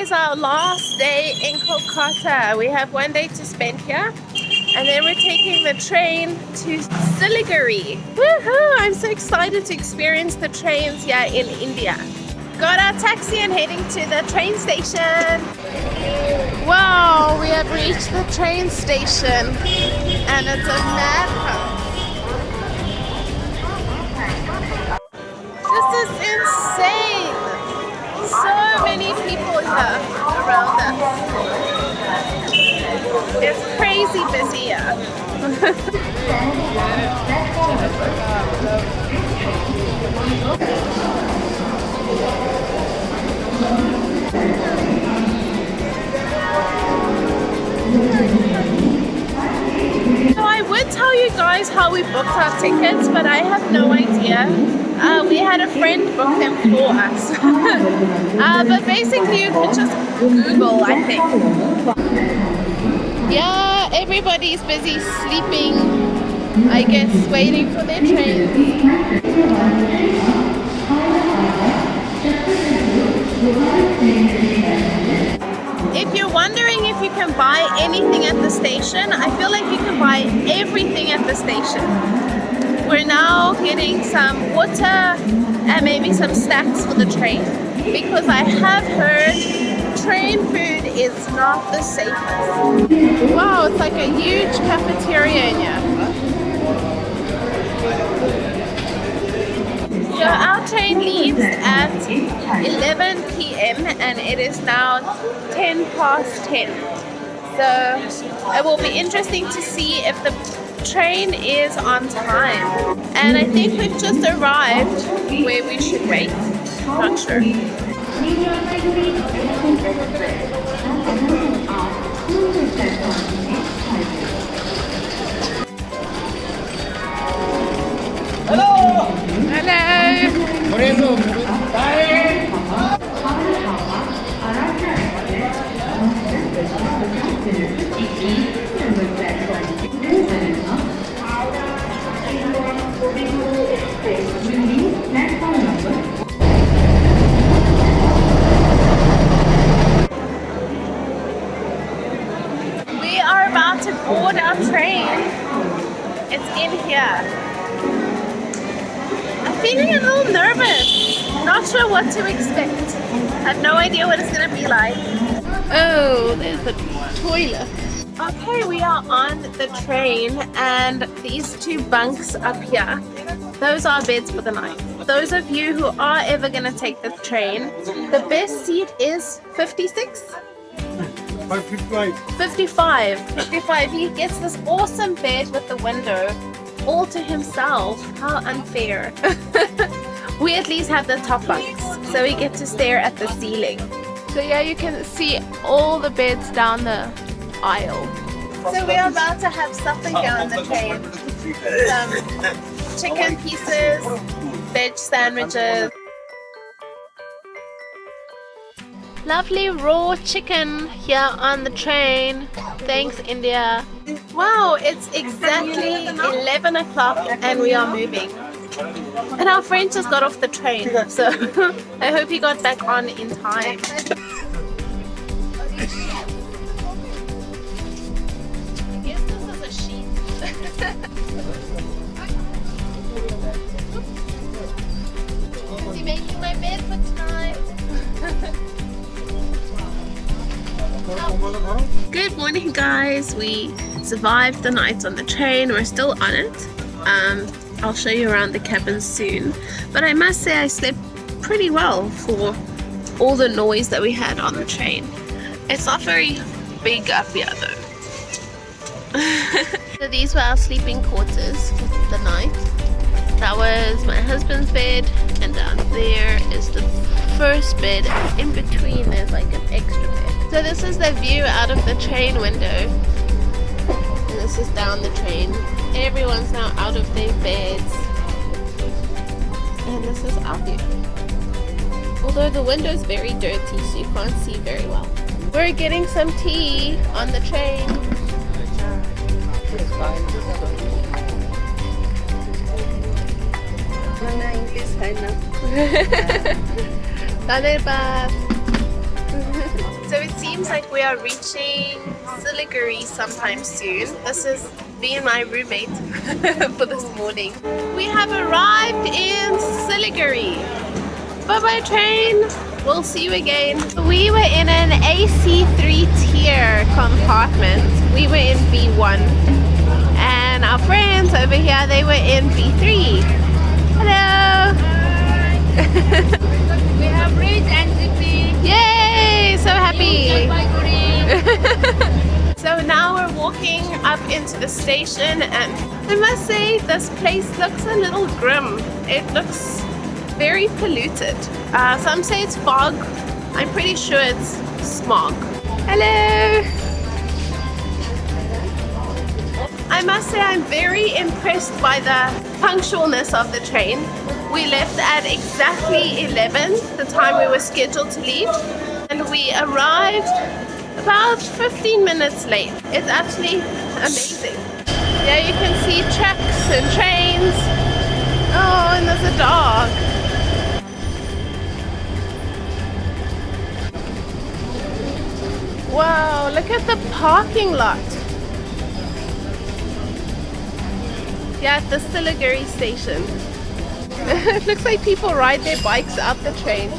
is our last day in Kolkata. We have one day to spend here, and then we're taking the train to Siliguri. Woohoo! I'm so excited to experience the trains here in India. Got our taxi and heading to the train station. Wow, we have reached the train station, and it's a madhouse. This is insane! So many people here around us. It's crazy busy here. So I would tell you guys how we booked our tickets, but I have no idea. We had a friend book them for us. But basically you can just Google, I think. Yeah, everybody's busy sleeping, I guess, waiting for their trains. If you're wondering if you can buy anything at the station, I feel like you can buy everything at the station. We're now getting some water and maybe some snacks for the train, because I have heard train food is not the safest. Wow, it's like a huge cafeteria in here. So our train leaves at 11 p.m. and it is now 10 past 10. So it will be interesting to see if the train is on time. And I think we've just arrived where we should wait. Not sure. Hello! Hello! We are about to board our train. It's in here. I'm feeling a little nervous. Not sure what to expect. I have no idea what it's going to be like. Oh, there's the toilet. Okay, we are on the train, and these two bunks up here, those are beds for the night. Those of you who are ever going to take the train, the best seat is 56? 55. He gets this awesome bed with the window all to himself. How unfair. We at least have the top bunks, so we get to stare at the ceiling. So yeah, you can see all the beds down the aisle. So we are about to have supper here on the train. Some chicken pieces, veg sandwiches. Lovely raw chicken here on the train. Thanks, India. Wow, it's exactly 11 o'clock and we are moving. And our friend just got off the train, so I hope he got back on in time. I guess this is a sheet. Is he making my bed for tonight? Good morning, guys. We survived the night on the train. We're still on it. I'll show you around the cabin soon, but I must say I slept pretty well for all the noise that we had on the train. It's not very big up here though. So these were our sleeping quarters for the night. That was my husband's bed, and down there is the first bed. In between there's like an extra bed. So this is the view out of the train window, and this is down the train. Everyone's now out of their beds, and this is our view. Although the window is very dirty, so you can't see very well. We're getting some tea on the train. Dale, seems like we are reaching Siliguri sometime soon. This is me and my roommate for this morning. We have arrived in Siliguri. Bye-bye train. We'll see you again. We were in an AC3 tier compartment. We were in B1. And our friends over here, they were in B3. Hello. We have reached NGP. Yay! So happy. So now we're walking up into the station, and I must say this place looks a little grim. It looks very polluted. Some say it's fog. I'm pretty sure it's smog. Hello! I must say I'm very impressed by the punctualness of the train. We left at exactly 11, the time we were scheduled to leave, and we arrived about 15 minutes late. It's actually amazing. Yeah, you can see trucks and trains. Oh, and there's a dog. Wow, look at the parking lot. Yeah, at the Siliguri station. It looks like people ride their bikes up the train.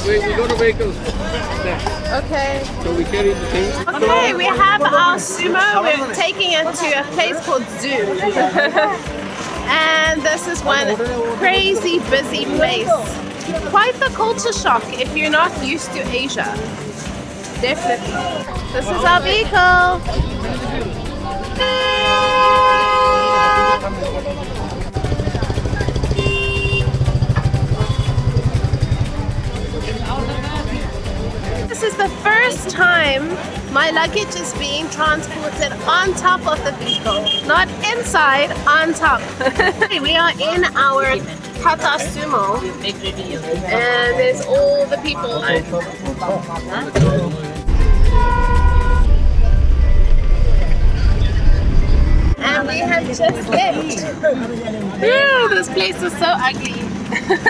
We go to vehicles. Okay. So we carry the things. Okay, we have our sumo. We're taking it to a place called Zoom. And this is one crazy busy place. Quite the culture shock if you're not used to Asia. Definitely. This is our vehicle. This is the first time my luggage is being transported on top of the vehicle, not inside, on top. We are in our Tata Sumo, and there's all the people. And we have just left. Ew, this place is so ugly.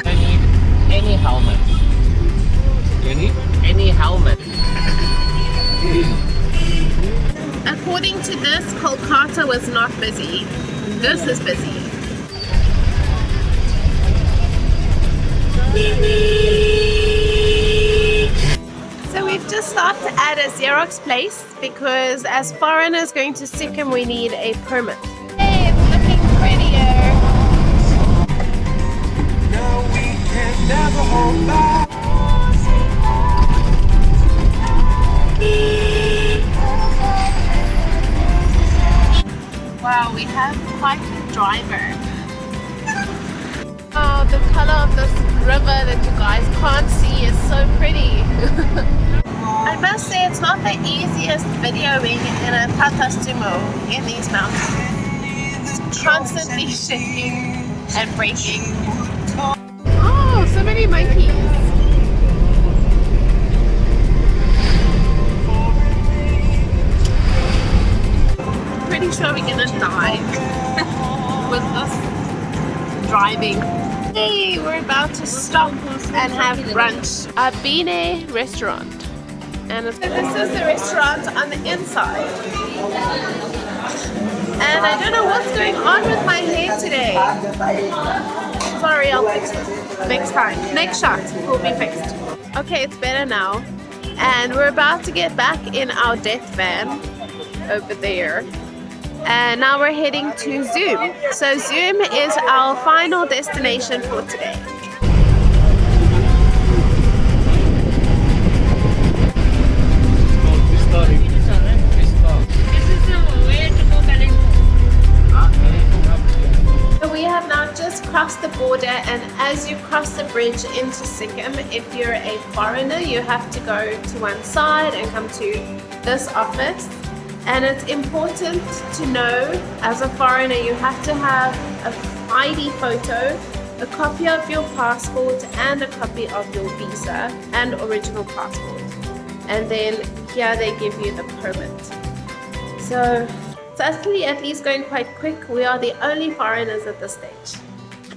I need any helmet. Any helmet. According to this, Kolkata was not busy. This is busy. So we've just stopped at a Xerox place because as foreigners going to Sikkim, we need a permit. Hey, it's looking prettier. No, we can never hold back. Wow, we have quite a driver. Oh, the color of this river that you guys can't see is so pretty. I must say it's not the easiest videoing in a Tata Sumo in these mountains. It's constantly shaking and breaking. Oh, so many monkeys. Pretty sure we're gonna die with us driving. Hey, we're about to stop and have brunch at Bine restaurant. And this is the restaurant on the inside. And I don't know what's going on with my hair today. Sorry, I'll fix it next time. Next shot will be fixed. Okay, it's better now. And we're about to get back in our death van over there. And now we're heading to Zoom. So Zoom is our final destination for today. So we have now just crossed the border, and as you cross the bridge into Sikkim, if you're a foreigner, you have to go to one side and come to this office. And it's important to know, as a foreigner, you have to have an ID photo, a copy of your passport, and a copy of your visa and original passport. and then here they give you the permit. So it's actually at least going quite quick. We are the only foreigners at this stage.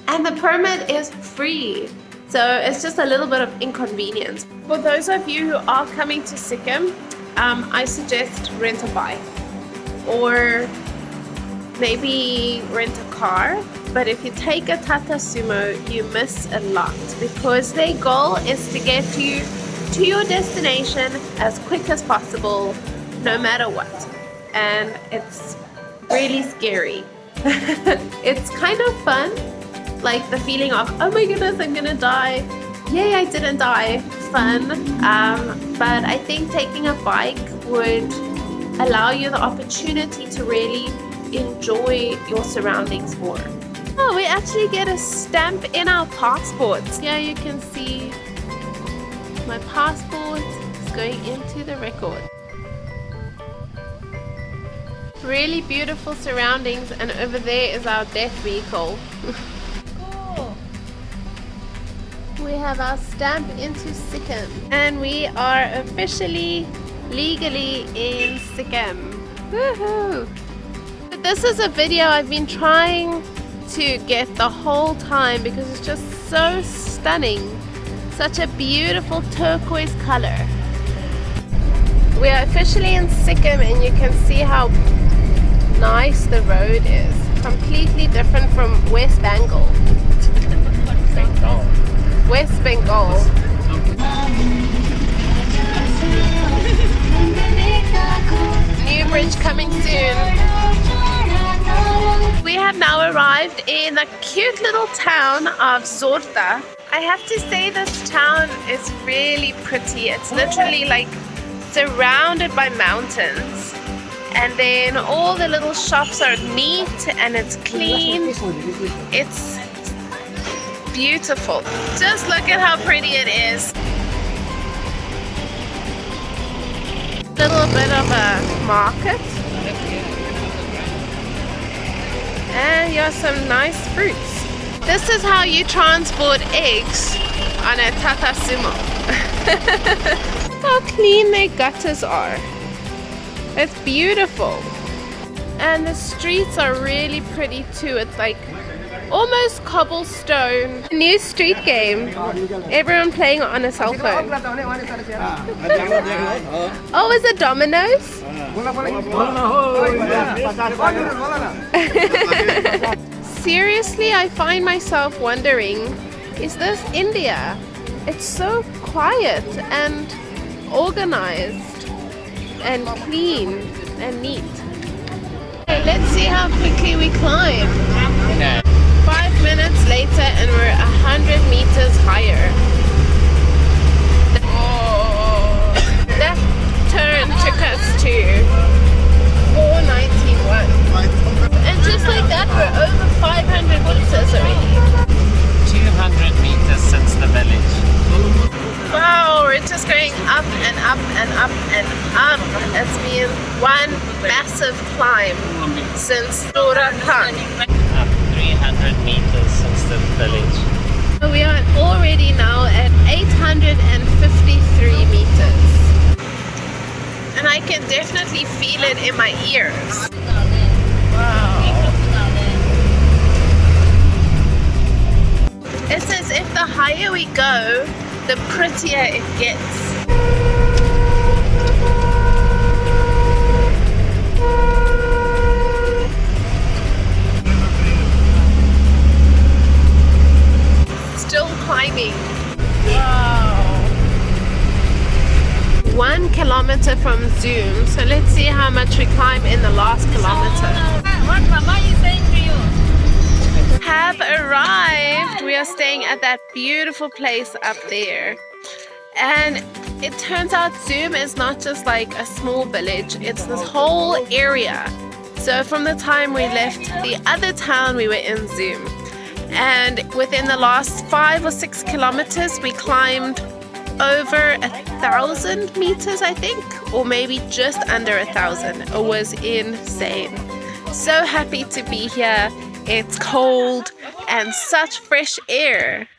And the permit is free. So it's just a little bit of inconvenience. For those of you who are coming to Sikkim, I suggest rent a bike or maybe rent a car. But if you take a Tata Sumo, you miss a lot because their goal is to get you to your destination as quick as possible, no matter what. And it's really scary. It's kind of fun, like the feeling of, oh my goodness, I'm gonna die. Yay, I didn't die. Fun. But I think taking a bike would allow you the opportunity to really enjoy your surroundings more. Oh, we actually get a stamp in our passports. Yeah, you can see my passport is going into the record. Really beautiful surroundings, and over there is our death vehicle. Cool. We have our stamp into Sikkim, and we are officially, legally in Sikkim. Woohoo! This is a video I've been trying to get the whole time because it's just so stunning. Such a beautiful turquoise color. We are officially in Sikkim, and you can see how nice the road is. Completely different from West Bengal. West Bengal. New bridge coming soon. We have now arrived in the cute little town of Zorba. I have to say this town is really pretty. It's literally like surrounded by mountains. And then all the little shops are neat and it's clean. It's beautiful. Just look at how pretty it is. Little bit of a market. And here are some nice fruits. This is how you transport eggs on a Tata Sumo. How clean their gutters are. It's beautiful. And the streets are really pretty too. It's like almost cobblestone. New street game. Everyone playing on a cell phone. Oh, is it dominoes? Seriously, I find myself wondering, is this India? It's so quiet and organized and clean and neat. Okay, let's see how quickly we climb. Okay. 5 minutes later and we're 100 meters higher. Oh, that turn took us to 491. And just like that, we're over 500 meters already. 200 meters since the village. Wow, we're just going up and up and up and up. It's been one massive climb since Zorba. Up 300 meters since the village. We are already now at 853 meters. And I can definitely feel it in my ears. Wow. It's as if the higher we go, the prettier it gets. Still climbing. Wow. 1 kilometer from Zoom. So let's see how much we climb in the last kilometer. What Mama is saying to you? Have arrived. We are staying at that beautiful place up there. And it turns out Zoom is not just like a small village, it's this whole area. So from the time we left the other town, we were in Zoom. And within the last 5 or 6 kilometers, we climbed over 1,000 meters, I think, or maybe just under 1,000. It was insane. So happy to be here. It's cold and such fresh air.